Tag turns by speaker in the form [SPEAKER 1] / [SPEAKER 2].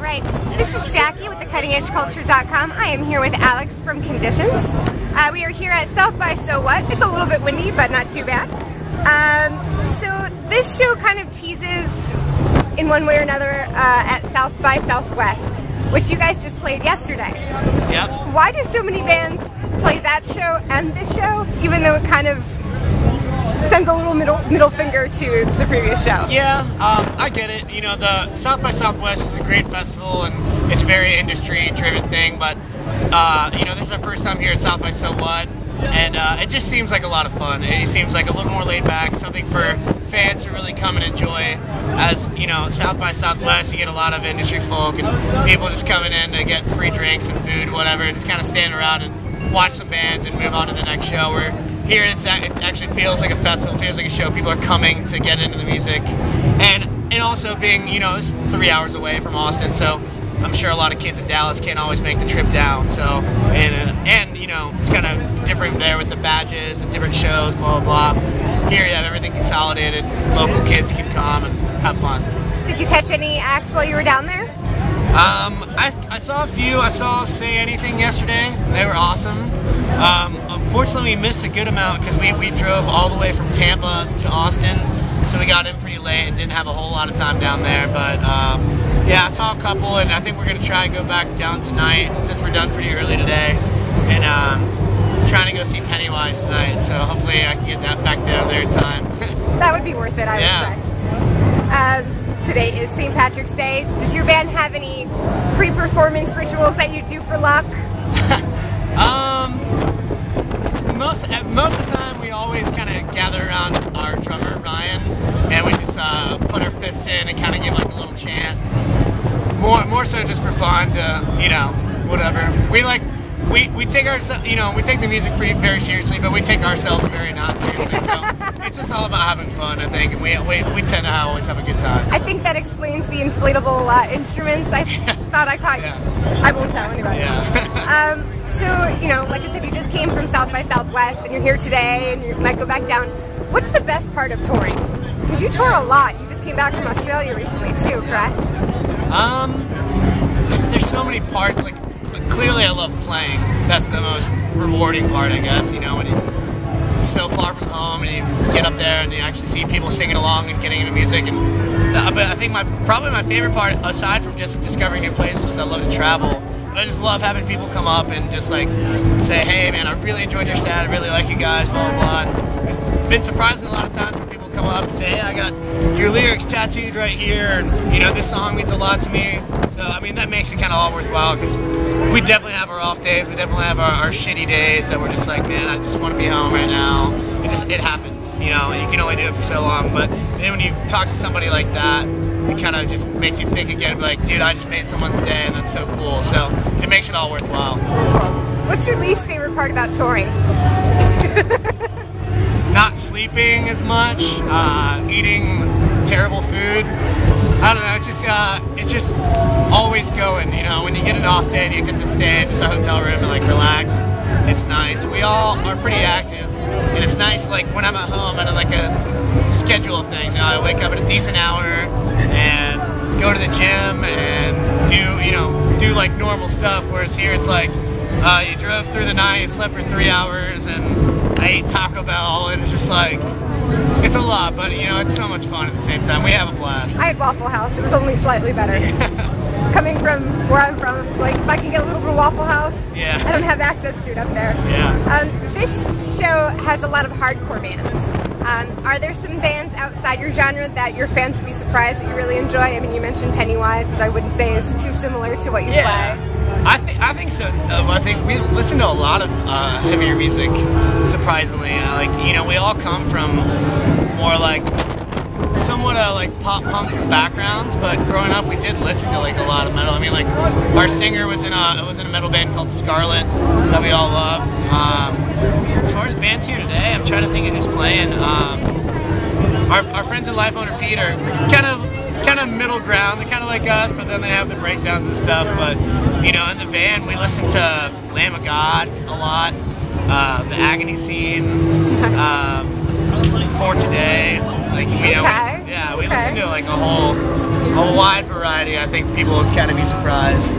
[SPEAKER 1] right. This is Jackie with thecuttingedgeculture.com. I am here with Alex from Conditions. We are here at South by So What. It's a little bit windy, but not too bad. So this show kind of teases in one way or another at South by Southwest, which you guys just played yesterday.
[SPEAKER 2] Yep.
[SPEAKER 1] Why do so many bands play that show and this show, even though it kind of sends a little middle finger to the previous show?
[SPEAKER 2] Yeah, I get it. You know, the South by Southwest is a great festival and it's a very industry-driven thing, but you know, this is our first time here at South by So What, and it just seems like a lot of fun. It seems like a little more laid back, something for fans to really come and enjoy. As you know, South by Southwest, you get a lot of industry folk and people just coming in to get free drinks and food, whatever, and just kind of stand around and watch some bands and move on to the next show. Where here it actually feels like a festival, feels like a show. People are coming to get into the music, and also being, you know, it's 3 hours away from Austin, so I'm sure a lot of kids in Dallas can't always make the trip down. So and you know, it's kind of different there with the badges and different shows, blah blah blah. Here you have everything consolidated. Local kids can come and have fun.
[SPEAKER 1] Did you catch any acts while you were down there?
[SPEAKER 2] I saw a few. I saw Say Anything yesterday. They were awesome. Unfortunately, we missed a good amount because we drove all the way from Tampa to Austin, so we got in pretty late and didn't have a whole lot of time down there. But yeah, I saw a couple, and I think we're going to try and go back down tonight since we're done pretty early today, and trying to go see Pennywise tonight. So hopefully I can get that back down there in time.
[SPEAKER 1] That would be worth it, I would say. Today is St. Patrick's Day. Does your band have any pre-performance rituals that you do for luck?
[SPEAKER 2] Most of the time we always kind of gather around our drummer Ryan, and we just put our fists in and kind of give like a little chant. More so just for fun, to, you know, whatever. We take ourselves, you know, we take the music very seriously, but we take ourselves very not seriously. So it's just all about having fun, I think, and we tend to always have a good time. So.
[SPEAKER 1] I think that explains the inflatable instruments. I thought I caught you. Yeah. I won't tell anybody.
[SPEAKER 2] Yeah.
[SPEAKER 1] So, you know, like I said, you just came from South by Southwest, and you're here today, and you might go back down. What's the best part of touring? Because you tour a lot. You just came back from Australia recently too, correct?
[SPEAKER 2] There's so many parts. Like, clearly I love playing. That's the most rewarding part, I guess, you know, when you're so far from home and you get up there and you actually see people singing along and getting into music. And but I think probably my favorite part, aside from just discovering new places, because I love to travel, but I just love having people come up and just like say, hey man, I really enjoyed your set, I really like you guys, blah blah blah. And it's been surprising a lot of times when people come up and say, hey, I got your lyrics tattooed right here, and you know, this song means a lot to me. So I mean, that makes it kind of all worthwhile, because we definitely have our off days, we definitely have our shitty days that we're just like, man, I just want to be home right now. It happens, you know, you can only do it for so long. But then when you talk to somebody like that, it kind of just makes you think again, like, dude, I just made someone's day, and that's so cool. So it makes it all worthwhile.
[SPEAKER 1] What's your least favorite part about touring?
[SPEAKER 2] Not sleeping as much, eating terrible food. I don't know, it's just always going, you know. When you get an off day and you get to stay in just a hotel room and like relax, it's nice. We all are pretty active, and it's nice, like when I'm at home and like a schedule of things, you know, I wake up at a decent hour and go to the gym and do like normal stuff, whereas here it's like you drove through the night, slept for 3 hours, and I ate Taco Bell, and it's just like, it's a lot, but you know, it's so much fun at the same time. We have a blast.
[SPEAKER 1] I had Waffle House. It was only slightly better. Coming from where I'm from, it's like, if I can get a little bit of Waffle House,
[SPEAKER 2] yeah.
[SPEAKER 1] I don't have access to it up there.
[SPEAKER 2] Yeah.
[SPEAKER 1] This show has a lot of hardcore bands. Are there some bands outside your genre that your fans would be surprised that you really enjoy? I mean, you mentioned Pennywise, which I wouldn't say is too similar to what you play.
[SPEAKER 2] I think so. I think we listen to a lot of heavier music, surprisingly. Like, you know, we all come from more like somewhat like pop punk backgrounds, but growing up we did listen to like a lot of metal. I mean, like our singer was in a metal band called Scarlet that we all loved. As far as bands here today, I'm trying to think of who's playing. Our friends in Life on Repeat are kind of middle ground. They're kind of like us, but then they have the breakdowns and stuff. But you know, in the van we listen to Lamb of God a lot, the Agony Scene, For Today. Like, you know, we listen to like a whole a wide variety. I think people would kind of be surprised.